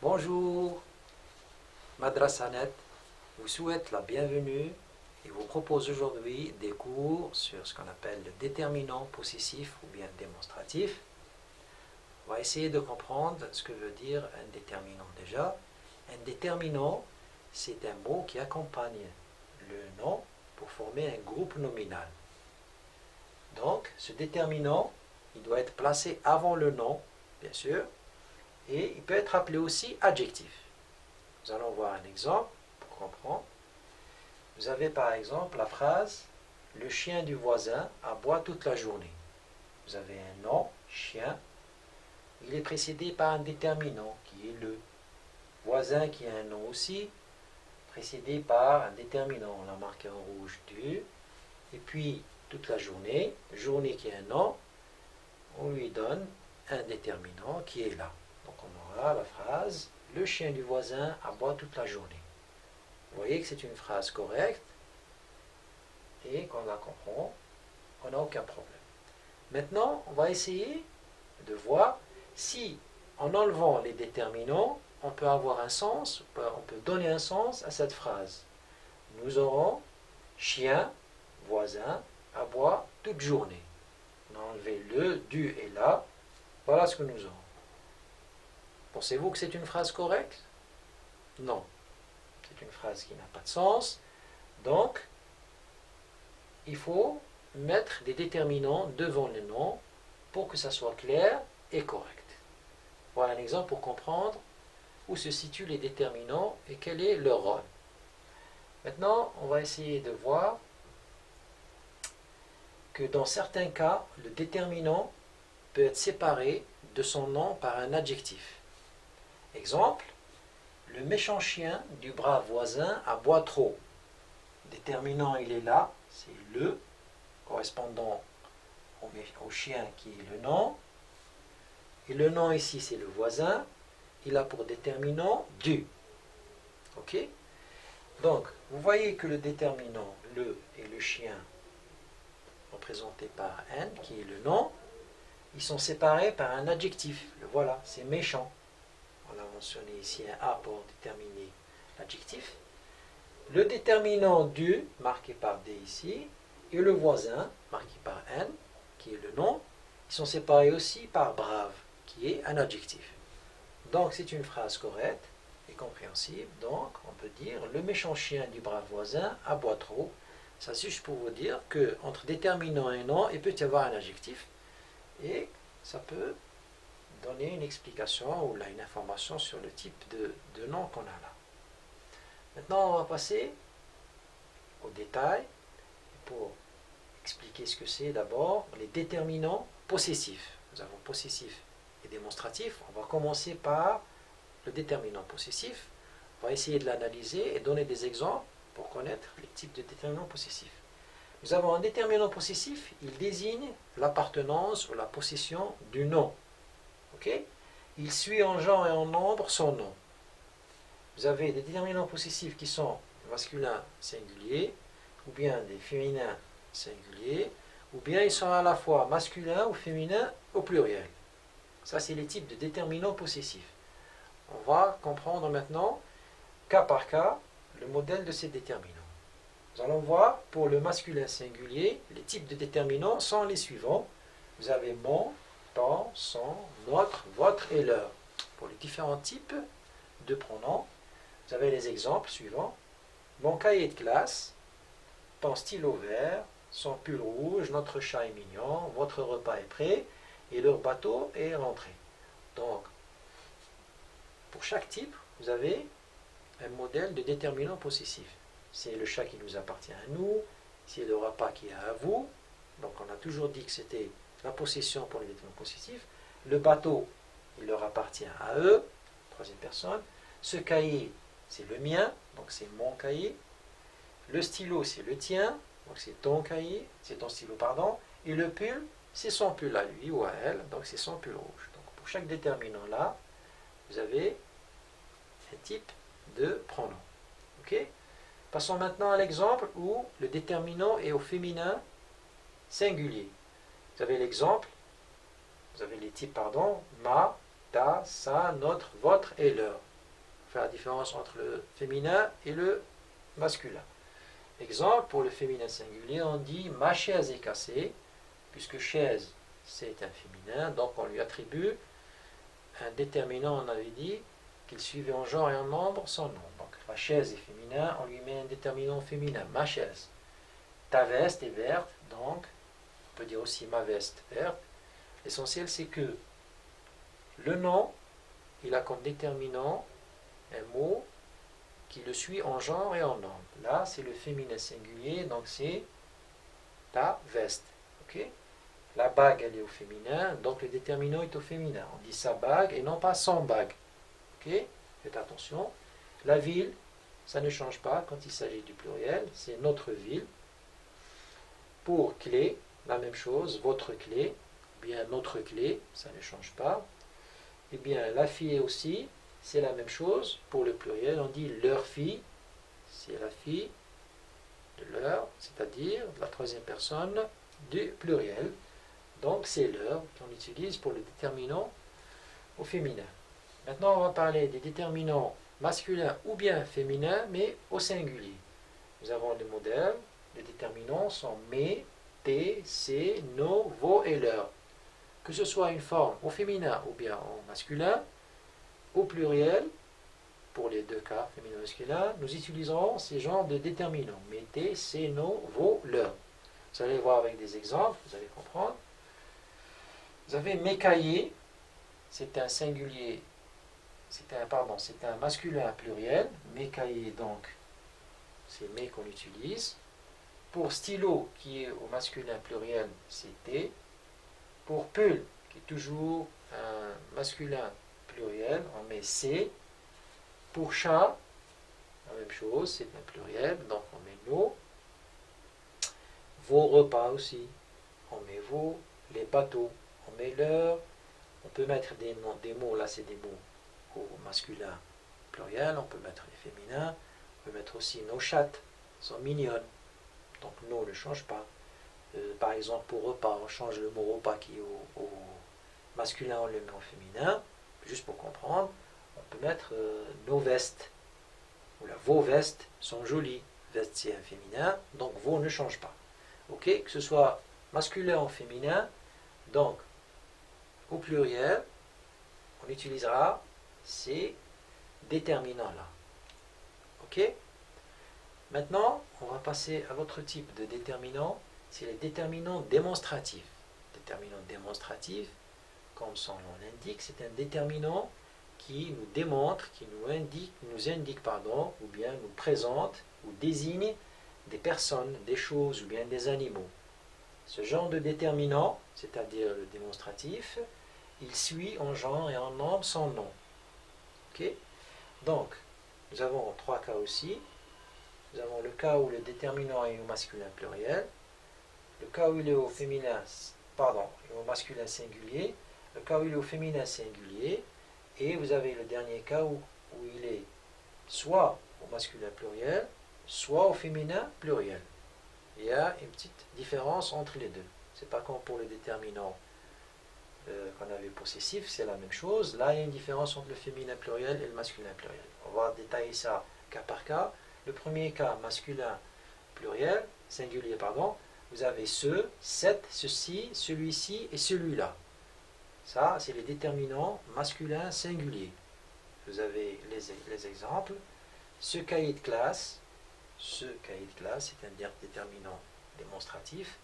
Bonjour, Madrasanet vous souhaite la bienvenue et vous propose aujourd'hui des cours sur ce qu'on appelle le déterminant possessif ou bien démonstratif. On va essayer de comprendre ce que veut dire un déterminant déjà. Un déterminant, c'est un mot qui accompagne le nom pour former un groupe nominal. Donc, ce déterminant, il doit être placé avant le nom, bien sûr, et il peut être appelé aussi adjectif. Nous allons voir un exemple pour comprendre. Vous avez par exemple la phrase « Le chien du voisin aboie toute la journée ». Vous avez un nom, chien. Il est précédé par un déterminant qui est le voisin qui a un nom aussi, précédé par un déterminant. On l'a marqué en rouge du. Et puis toute la journée, journée qui a un nom, on lui donne un déterminant qui est là. Donc on aura la phrase « Le chien du voisin aboie toute la journée ». Vous voyez que c'est une phrase correcte et qu'on la comprend, on n'a aucun problème. Maintenant, on va essayer de voir si, en enlevant les déterminants, on peut avoir un sens, on peut donner un sens à cette phrase. Nous aurons chien, voisin, aboie toute journée. On a enlevé le, du et la. Voilà ce que nous aurons. Pensez-vous que c'est une phrase correcte? Non. C'est une phrase qui n'a pas de sens. Donc, il faut mettre des déterminants devant le nom pour que ça soit clair et correct. Voilà un exemple pour comprendre où se situent les déterminants et quel est leur rôle. Maintenant, on va essayer de voir que dans certains cas, le déterminant peut être séparé de son nom par un adjectif. Exemple, le méchant chien du brave voisin aboie trop. Le déterminant, il est là, c'est le, correspondant au chien qui est le nom. Et le nom ici, c'est le voisin. Il a pour déterminant du. Ok? Donc, vous voyez que le déterminant, le et le chien, représentés par n, qui est le nom, ils sont séparés par un adjectif. Le voilà, c'est méchant. On a mentionné ici un A pour déterminer l'adjectif. Le déterminant du, marqué par D ici, et le voisin, marqué par N, qui est le nom, ils sont séparés aussi par brave, qui est un adjectif. Donc c'est une phrase correcte et compréhensible. Donc on peut dire le méchant chien du brave voisin aboie trop. Ça c'est juste pour vous dire qu'entre déterminant et nom, il peut y avoir un adjectif et ça peut donner une explication ou là, une information sur le type de nom qu'on a là. Maintenant, on va passer au détail pour expliquer ce que c'est d'abord les déterminants possessifs. Nous avons possessif et démonstratif. On va commencer par le déterminant possessif. On va essayer de l'analyser et donner des exemples pour connaître les types de déterminants possessifs. Nous avons un déterminant possessif, il désigne l'appartenance ou la possession du nom. Okay? Il suit en genre et en nombre son nom. Vous avez des déterminants possessifs qui sont masculins singuliers, ou bien des féminins singuliers, ou bien ils sont à la fois masculins ou féminins au pluriel. Ça, c'est les types de déterminants possessifs. On va comprendre maintenant, cas par cas, le modèle de ces déterminants. Nous allons voir, pour le masculin singulier, les types de déterminants sont les suivants. Vous avez mon, ton, son, notre, votre et leur. Pour les différents types de pronoms, vous avez les exemples suivants. Mon cahier de classe, ton stylo vert, son pull rouge, notre chat est mignon, votre repas est prêt et leur bateau est rentré. Donc, pour chaque type, vous avez un modèle de déterminant possessif. C'est le chat qui nous appartient à nous, c'est le repas qui est à vous. Donc, on a toujours dit que c'était la possession pour les déterminants possessifs. Le bateau, il leur appartient à eux, troisième personne. Ce cahier, c'est le mien, donc c'est mon cahier. Le stylo, c'est le tien, donc c'est ton cahier, c'est ton stylo, pardon. Et le pull, c'est son pull à lui ou à elle, donc c'est son pull rouge. Donc pour chaque déterminant là, vous avez un type de pronom. Ok? Passons maintenant à l'exemple où le déterminant est au féminin singulier. Vous avez l'exemple, vous avez les types, pardon, ma, ta, sa, notre, votre et leur. faire la différence entre le féminin et le masculin. Exemple, pour le féminin singulier, on dit ma chaise est cassée, puisque chaise c'est un féminin, donc on lui attribue un déterminant, on avait dit, qu'il suivait en genre et en nombre son nom. Donc la chaise est féminin, on lui met un déterminant féminin, ma chaise. Ta veste est verte, donc on peut dire aussi ma veste verte. L'essentiel c'est que le nom, il a comme déterminant un mot qui le suit en genre et en nombre. Là, c'est le féminin singulier, donc c'est ta veste. Ok? La bague, elle est au féminin, donc le déterminant est au féminin. On dit sa bague et non pas son bague. Ok? Faites attention. La ville, ça ne change pas quand il s'agit du pluriel, c'est notre ville. Pour clé, la même chose, votre clé, bien notre clé, ça ne change pas. Et bien la fille aussi, c'est la même chose. Pour le pluriel, on dit leur fille, c'est la fille de leur, c'est-à-dire la troisième personne du pluriel. Donc c'est leur qu'on utilise pour le déterminant au féminin. Maintenant, on va parler des déterminants masculins ou bien féminins, mais au singulier. Nous avons des modèles. Les déterminants sont mes, tes, ses, nos, vos et leurs. Que ce soit une forme au féminin ou bien au masculin, au pluriel, pour les deux cas, féminin et masculin, nous utiliserons ces genres de déterminants. Mes, tes, ses, nos, vos, leurs. Vous allez voir avec des exemples, vous allez comprendre. Vous avez mes cahiers, c'est un singulier, c'est un masculin pluriel. Mes cahiers, donc, c'est mes qu'on utilise. Pour stylo, qui est au masculin pluriel, c'est T. Pour pull, qui est toujours un masculin pluriel, on met C. Pour chat, la même chose, c'est un pluriel, donc on met nos. Vos repas aussi, on met vos. Les bateaux, on met leurs. On peut mettre des mots, là c'est des mots au masculin pluriel, on peut mettre les féminins. On peut mettre aussi nos chattes, sont mignonnes. Donc nos ne change pas. Par exemple, pour repas, on change le mot repas qui est au masculin, on le met au féminin. Juste pour comprendre, on peut mettre nos vestes. Ou là, vos vestes sont jolies. Veste c'est un féminin, donc vos ne change pas. Ok, que ce soit masculin ou féminin, donc au pluriel, on utilisera ces déterminants-là. Ok? Maintenant, on va passer à l'autre type de déterminant, c'est les déterminants démonstratifs. Déterminant démonstratif, comme son nom l'indique, c'est un déterminant qui nous démontre, qui nous indique, ou bien nous présente ou désigne des personnes, des choses ou bien des animaux. Ce genre de déterminant, c'est-à-dire le démonstratif, il suit en genre et en nombre son nom. Ok? Donc, nous avons trois cas aussi. Nous avons le cas où le déterminant est au masculin pluriel, le cas où il est au féminin, au masculin singulier, le cas où il est au féminin singulier, et vous avez le dernier cas où il est soit au masculin pluriel, soit au féminin pluriel. Il y a une petite différence entre les deux. C'est pas comme pour le déterminant qu'on avait possessif, c'est la même chose. Là, il y a une différence entre le féminin pluriel et le masculin pluriel. On va détailler ça cas par cas. Le premier cas, masculin pluriel, singulier, vous avez ce, cette, ceci, celui-ci et celui-là. Ça, c'est les déterminants masculins singuliers. Vous avez les exemples. Ce cahier de classe, c'est un déterminant démonstratif,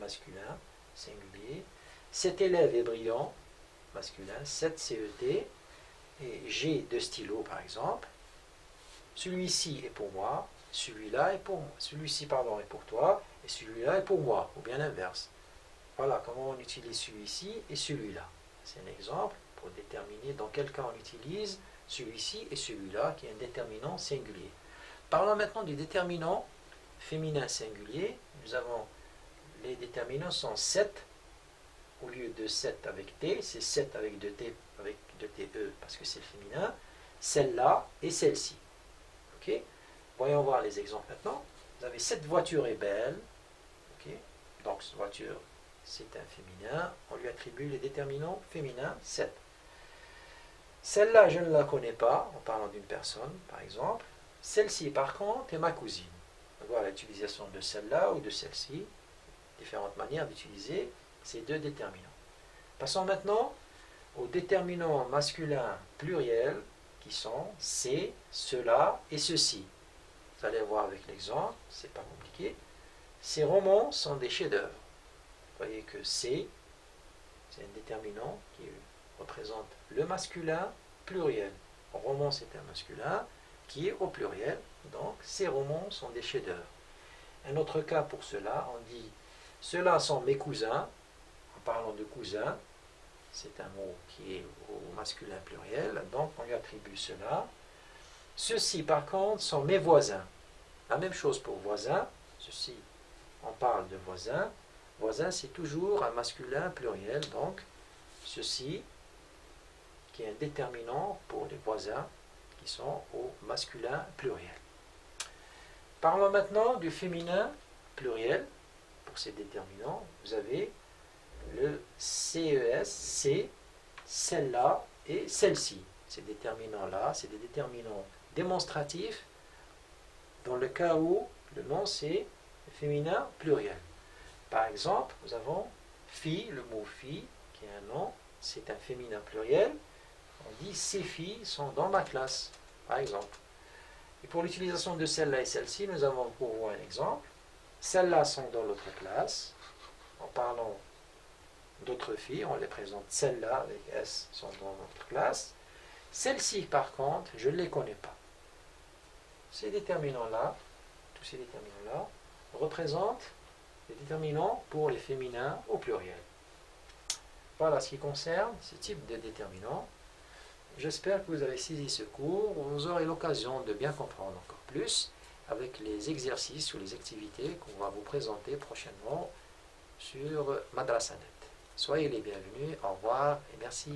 masculin, singulier. Cet élève est brillant, masculin, cette CET, et j'ai deux stylos par exemple. Celui-ci est pour moi, celui-là est pour moi. Celui-ci, est pour toi, et celui-là est pour moi, ou bien l'inverse. Voilà comment on utilise celui-ci et celui-là. C'est un exemple pour déterminer dans quel cas on utilise celui-ci et celui-là, qui est un déterminant singulier. Parlons maintenant du déterminant féminin singulier. Nous avons les déterminants sont 7 au lieu de 7 avec T, c'est 7 avec 2T, avec 2TE parce que c'est le féminin, celle-là et celle-ci. Ok? Voyons voir les exemples maintenant. Vous avez cette voiture est belle. Ok? Donc cette voiture, c'est un féminin. On lui attribue les déterminants féminins 7. Celle-là, je ne la connais pas, en parlant d'une personne, par exemple. Celle-ci, par contre, est ma cousine. Voilà l'utilisation de celle-là ou de celle-ci. Différentes manières d'utiliser ces deux déterminants. Passons maintenant aux déterminants masculins pluriels qui sont c'est, cela et ceci. Vous allez voir avec l'exemple, c'est pas compliqué. Ces romans sont des chefs-d'œuvre. Vous voyez que c'est un déterminant qui représente le masculin pluriel. Roman, c'est un masculin qui est au pluriel, donc ces romans sont des chefs-d'œuvre. Un autre cas pour cela, on dit ceux-là sont mes cousins. En parlant de cousins, c'est un mot qui est au masculin pluriel, donc on lui attribue cela. Ceux-ci, par contre, sont mes voisins. La même chose pour voisins. Ceci, on parle de voisins. Voisin, c'est toujours un masculin pluriel, donc ceci, qui est un déterminant pour les voisins qui sont au masculin pluriel. Parlons maintenant du féminin pluriel. Pour ces déterminants, vous avez le CES, c'est, celle-là et celle-ci. Ces déterminants-là, c'est des déterminants démonstratifs dans le cas où le nom c'est féminin pluriel. Par exemple, nous avons fille, le mot fille, qui est un nom, c'est un féminin pluriel. On dit ces filles sont dans ma classe, par exemple. Et pour l'utilisation de celle-là et celle-ci, nous avons pour vous un exemple. Celles-là sont dans l'autre classe. En parlant d'autres filles, on les présente celles-là avec S sont dans notre classe. Celles-ci, par contre, je ne les connais pas. Ces déterminants-là, tous ces déterminants-là, représentent les déterminants pour les féminins au pluriel. Voilà ce qui concerne ce type de déterminants. J'espère que vous avez saisi ce cours. Vous aurez l'occasion de bien comprendre encore plus avec les exercices ou les activités qu'on va vous présenter prochainement sur Madrasanet. Soyez les bienvenus. Au revoir et merci.